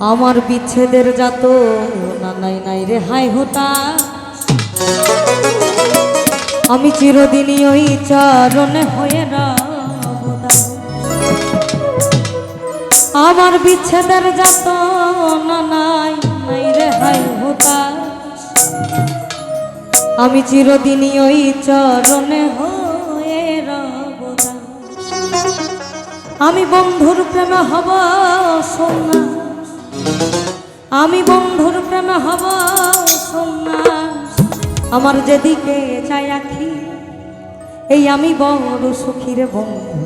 আমার বিচ্ছেদের যাত না নাই নাই রে হাই হতা আমি চিরদিনই ওই চরণে হয়ে রব দাস। আমার বিচ্ছেদের যাত না নাই নাই রে হাই হতা আমি চিরদিনই ওই চরণে হয়ে রব দাস। আমি বন্ধুর প্রেমে হব সোনা আমি বন্ধুর প্রেমে হব সন্ন্যাস আমার যেদিকে চাই আখি এই আমি বড় সুখী রে বন্ধু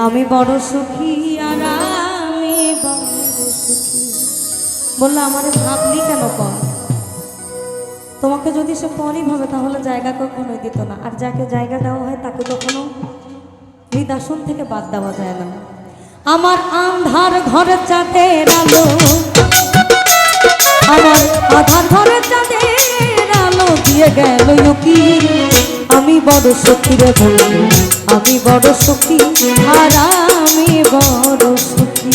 আমি বড় সুখী আর আমি বড় সুখী। বললো আমার ভাবলি কেন কর তোমাকে যদি সে পরই ভাবে তাহলে জায়গা কখনোই দিত না, আর যাকে জায়গা দেওয়া হয় তাকে কখনো হৃদাসন থেকে বাদ দেওয়া যায় না। আমার আন্ধার ঘরে চাঁদের আলো আমার আধার ঘরে চাঁদের আলো দিয়ে গেল কি আমি বড় সুখী রে বন্ধু আমি বড় সুখী আর আমি বড় সুখী।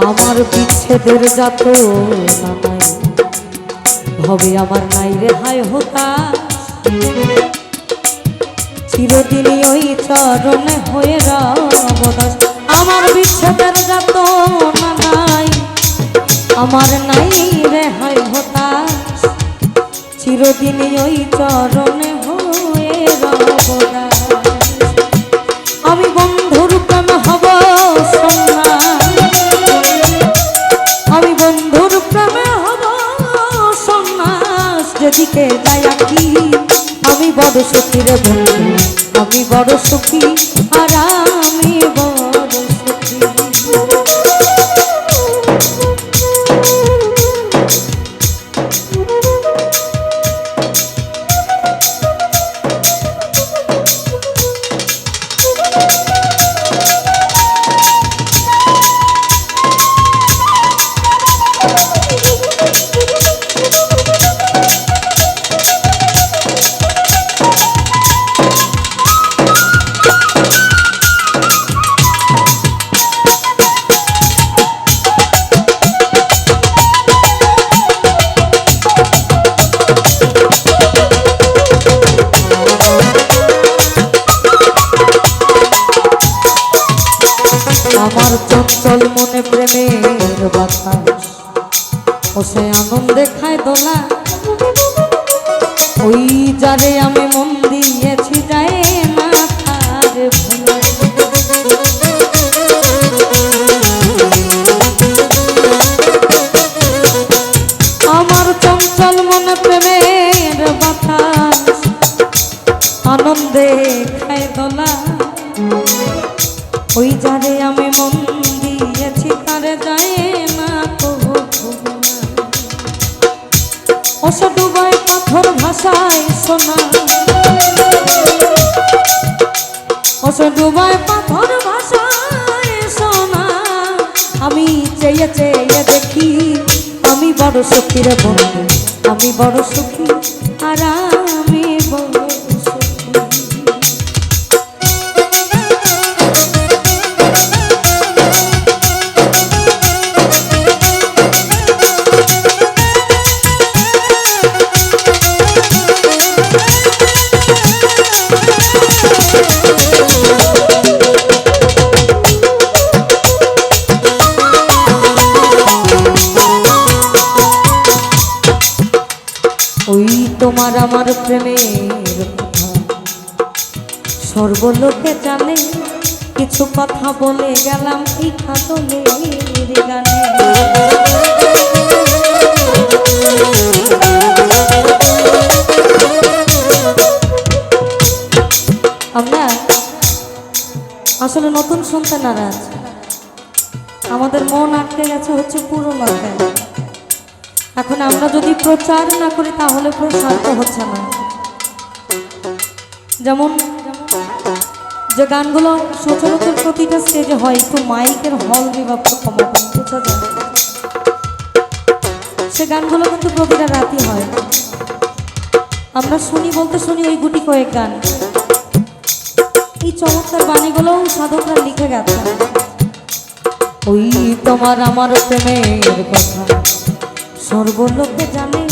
আমার বিচ্ছেদের যাত না নাই ভবে আমার নাই রে হায় হতা চিরদিনই ওই চরণে হয়ে রব দাস। আমার বিচ্ছেদের যাত না নাই আমার নাই রে হায় হতা চিরদিনই ওই চরণে হয়ে রব দাস। আমি বন্ধুর প্রেমে হব সোনা আমি বন্ধুর প্রেমে হব সন্ন্যাস যেদিকে যাই আঁকি আমি বড় সুখী রে বন্ধু আমি বড় সুখী আর আমি বড় সুখী। আমার চঞ্চল মনে প্রেমের বাতাস ও সে আনন্দে খায় দোলা ওই যারে আমি মন দিয়েছি যায় না তারে ভোলা। আমার চঞ্চল মনে প্রেমের বাতাস আনন্দে খায় দোলা ওই যারে আমি মন দিয়েছি তারে যায় না তবু ওসে ডুবাই পাথর ভাষায় সোনা ওসে ডুবাই পাথর ভাষায় সোনা আমি চেয়ে চেয়ে দেখি আমি বড় সুখী রে বন্ধু আমি বড় সুখী আর আমি বড় তোমার আমার প্রেমের কথা সর্বলোকে জানে কিছু কথা বলে গেলাম এই কাজলের গানে। শুনতে নারাজ, আমাদের মন আটকে গেছে হচ্ছে পুরনো গান। এখন আমরা যদি প্রচার না করি তাহলে প্রসার তো হচ্ছে না। যেমন যে গানগুলো সচরাচর প্রতিটা স্টেজে হয়, একটু মাইকের হল বিভাগটা কমাবেন, বোঝা যায় সে গানগুলো কিন্তু প্রতিটা রাতই হয়। আমরা শুনি বলতে শুনি ওই গুটি কয়েক গান, এই চমৎকার বাণীগুলোও সাধকরা লিখে গেছে। ওই তোমার আমার প্রেমের কথা সর্বলোকে জানে,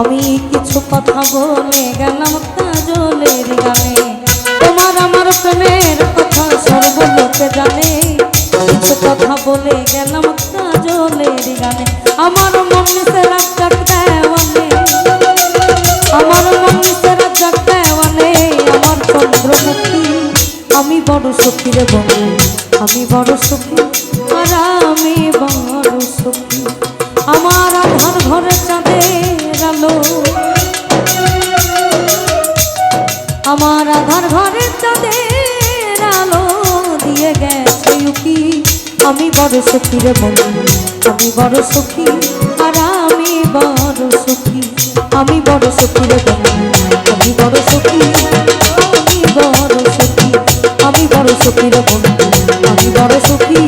আমি কিছু কথা বলে গেলাম কাজলের গানে। তোমার আমার প্রেমের কথা সর্বলোকে জানে, কিছু কথা বলে গেলাম কাজলের গানে। আমার মন নিচে রাজ্জাক দেওয়ানে, আমার মন নিচে রাজ্জাক দেওয়ানে, আমার চন্দ্রমুখী আমি বড় সুখী রে বন্ধু, আমি বড় সুখী আর আমি বড় সুখী। আমার আধার ঘরে চাঁদের আলো, আমার আধার ঘরে চাঁদের আলো দিয়ে গেছে উকি। আমি বড় সুখী রে বন্ধু, আমি বড় সুখী আর আমি বড় সুখী। আমি বড় সুখী রে বন্ধু, আমি বড় সুখী, আমি বড় সুখী। আমি বড় সুখী রে বন্ধু, আমি বড় সুখী।